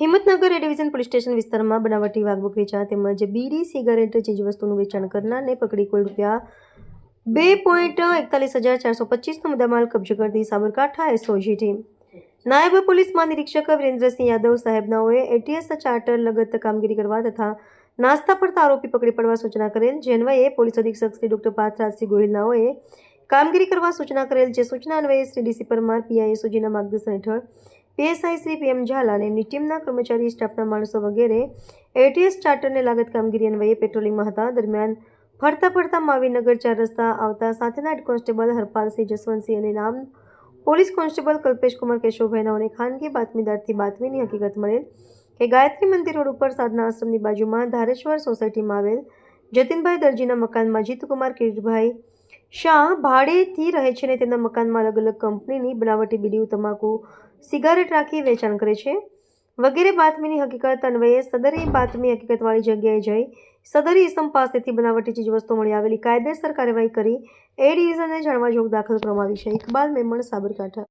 હિંમતનગર એ division police station વિસ્તારમાં બનાવટી વાઘ વેચાણ તેમજ બીડી સિગારેટ ચીજવસ્તુનું વેચાણ કરનારને પકડી કુલ રૂપિયા 2,41,425નો મુદ્દામાલ કબજે કરતી સાબરકાંઠા એસઓજી ટીમ નાયબ પોલીસ મહાનિરીક્ષક વિરેન્દ્રસિંહ યાદવ સાહેબનાઓએ એટીએસ ચાર્ટર લગત કામગીરી કરવા તથા નાસ્તા પડતા આરોપી પકડી પડવા સૂચના કરેલ, જે અન્વયે પોલીસ અધિક્ષક શ્રી ડોક્ટર પાર્થરાજસિંહ ગોહિલનાઓએ કામગીરી કરવા સૂચના કરેલ, જે સૂચના અન્વયે શ્રી ડીસી પરમાર પીઆઈ એસઓજીના માર્ગદર્શન હેઠળ પીએસઆઈ શ્રી પીએમ ઝાલા અને એમની ટીમના કર્મચારી, સ્ટાફના માણસો વગેરે એટીએસ ચાર્ટરને લાગત કામગીરી અન્વયે પેટ્રોલિંગમાં હતા. દરમિયાન ફરતા માવીનગર 4 રસ્તા આવતા સાથેના હેડ કોન્સ્ટેબલ હરપાલસિંહ જસવંતસિંહ અને નામ પોલીસ કોન્સ્ટેબલ કલ્પેશકુમાર કેશવભાઈ નાઓને ખાનગી બાતમીદારથી બાતમીની હકીકત મળેલ કે ગાયત્રી મંદિર રોડ ઉપર સાધના આશ્રમની બાજુમાં ધારેશ્વર સોસાયટીમાં આવેલ જતીનભાઈ દરજીના મકાનમાં જીતુકુમાર કિરીટભાઈ શાહ ભાડેથી રહે છે અને તેમના મકાનમાં અલગ અલગ કંપનીની બનાવટી બીડીયું, તમાકુ, સિગારેટ રાખી વેચાણ કરે છે વગેરે બાતમીની હકીકત અન્વયે સદરી બાતમી હકીકતવાળી જગ્યાએ જઈ સદરી ઇસમ પાસેથી બનાવટી ચીજવસ્તુ મળી આવેલી કાયદેસર કાર્યવાહી કરી એ ડિવિઝનને જાણવા જોગ દાખલ કરવામાં આવી છે. ઇકબાલ મેમણ, સાબરકાંઠા.